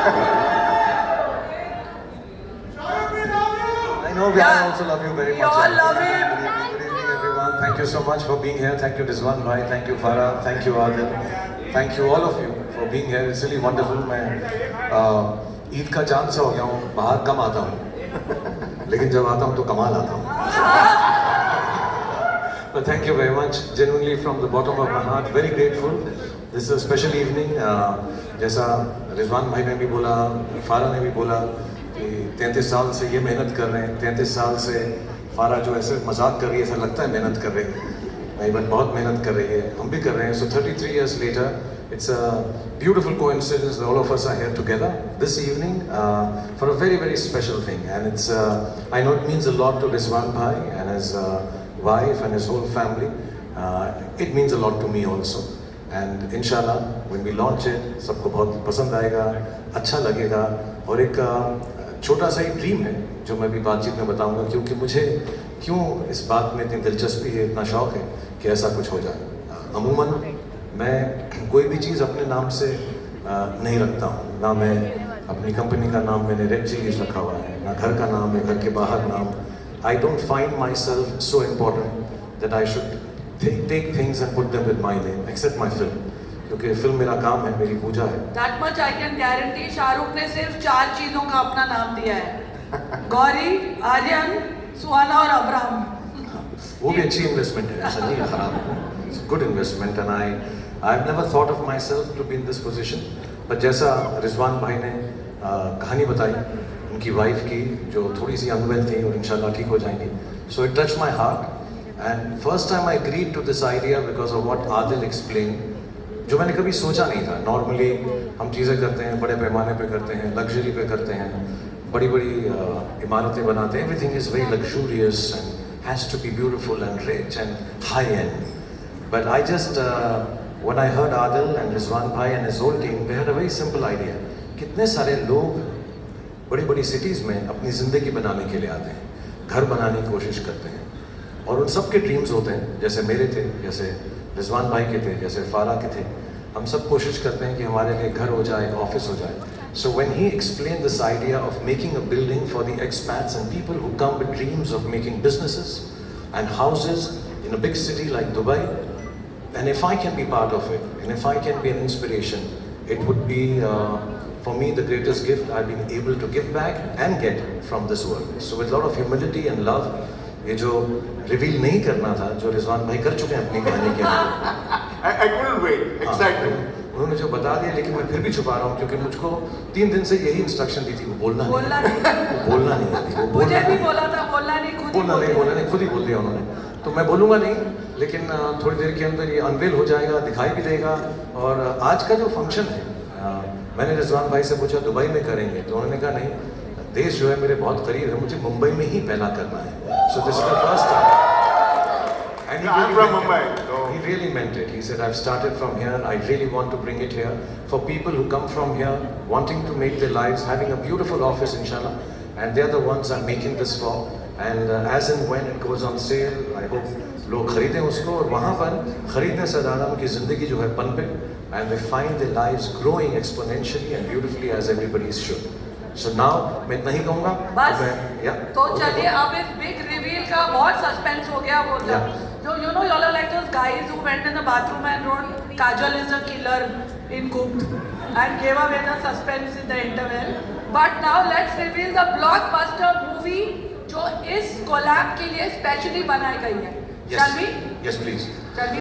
I know I also love you very We much. all love him. Good evening, everyone. Thank you so much for being here. Thank you, Rizwan bhai. Thank you, Farah. Thank you, Adil. Thank you, all of you, for being here. It's really wonderful. मैं ईद का चांद सा हो गया हूँ. बाहर कम आता हूँ, लेकिन जब आता हूँ तो कमाल आता हूँ. But thank you very much. Genuinely from the bottom of my heart, very grateful. This is a special evening. जैसा रिजवान भाई ने भी बोला, फारा ने भी बोला कि 33 साल से ये मेहनत कर रहे हैं. 33 साल से फारा जो ऐसे मजाक कर रही है, ऐसा लगता है मेहनत कर रही है. नहीं, बट बहुत मेहनत कर रही है. हम भी कर रहे हैं. So 33 years later, it's a beautiful coincidence that all of us are here together this evening for a very, very special thing. And it's, I know it means a lot to Rizwan bhai and his wife and his whole family. It means a lot to me also. And inshallah, when we launch it, सबको बहुत पसंद आएगा, अच्छा लगेगा. और एक छोटा सा ही ड्रीम है जो मैं भी बातचीत में बताऊंगा, क्योंकि मुझे क्यों इस बात में इतनी दिलचस्पी है, इतना शौक है कि ऐसा कुछ हो जाए. अमूमन मैं कोई भी चीज़ अपने नाम से नहीं रखता हूँ. ना मैं अपनी कंपनी का नाम मैंने रेड चिलीज रखा हुआ है, ना घर का नाम है, घर के बाहर नाम. I don't find myself so important that I should take things and put them with my name, except my film. क्योंकि फिल्म मेरा काम है, मेरी पूजा है. That much I can guarantee. Shahrukh ने सिर्फ 4 चीजों का अपना नाम दिया है: गौरी, आर्यन, सुहाना और अब्राहम. वो भी अच्छी इन्वेस्टमेंट है, ऐसा नहीं है खराब. It's a good investment and I've never thought of myself to be in this position. But जैसा रिजवान भाई ने कहानी बताई उनकी वाइफ की, जो थोड़ी सी अनवेल थी और इंशाल्लाह ठीक हो जाएंगी. So it touched my heart. And first time I agreed to this idea because of what Adil explained, जो मैंने कभी सोचा नहीं था. नॉर्मली हम चीज़ें करते हैं, बड़े पैमाने पे करते हैं, लग्जरी पे करते हैं, बड़ी बड़ी इमारतें बनाते हैं. Everything is very luxurious and has to be beautiful and rich and high end. But I just, when I heard Adil and Rizwan bhai and his whole team, they had a very simple idea. कितने सारे लोग बड़ी बड़ी cities में अपनी ज़िंदगी बनाने के लिए आते हैं, घर बनाने की कोशिश करते हैं, और उन सब के ड्रीम्स होते हैं. जैसे मेरे थे, जैसे रिजवान भाई के थे, जैसे फारा के थे. हम सब कोशिश करते हैं कि हमारे लिए घर हो जाए, ऑफिस हो जाए. So when he explained this idea of making a building for the expats and people who come with dreams of making businesses and houses in a big city like Dubai, and if I can be part of it, and if I can be an inspiration, it would be for me the greatest gift I've been able to give back and get from this world. So with a lot of humility and love, ये जो reveal नहीं करना था, जो रिजवान भाई कर चुके हैं अपनी कहानी के अंदर. I couldn't wait. Excited. उन्होंने जो बता दिया, लेकिन मैं फिर भी छुपा रहा हूँ क्योंकि मुझको 3 दिन से यही इंस्ट्रक्शन दी थी, वो बोलना नहीं. वो बोलना नहीं आती. वो मुझे भी बोला था बोलना नहीं, खुद ही बोल दिया उन्होंने. तो मैं बोलूँगा नहीं, लेकिन थोड़ी देर के अंदर ये अनवेल हो जाएगा, दिखाई भी देगा. और आज का जो फंक्शन है, मैंने रिजवान भाई से पूछा दुबई में करेंगे, तो उन्होंने कहा नहीं, देश जो है मेरे बहुत करीब है, मुझे मुंबई में ही पहला करना है. So this is the first time. And I'm from Mumbai. He really meant it. He said, I've started from here. I really want to bring it here for people who come from here, wanting to make their lives, having a beautiful office, inshallah. And they're the ones I'm making this for. And as and when it goes on sale, I hope लोग खरीदें उसको, और वहाँ पर खरीदने से ज़्यादा उनकी ज़िंदगी जो है पनपे, and they find their lives growing exponentially and beautifully as everybody should. So now मैं इतना ही कहूँगा. बस. तो Okay. चलिए, अब इस बिग रिवील का बहुत सस्पेंस हो गया. वो जो you know you all are like those guys who went in the bathroom and wrote Kajal is the killer in Cooked and gave away the suspense in the interval. But now let's reveal the blockbuster movie जो इस collab के लिए specially बनाई गई है. Shall we? Yes, please. Shall we?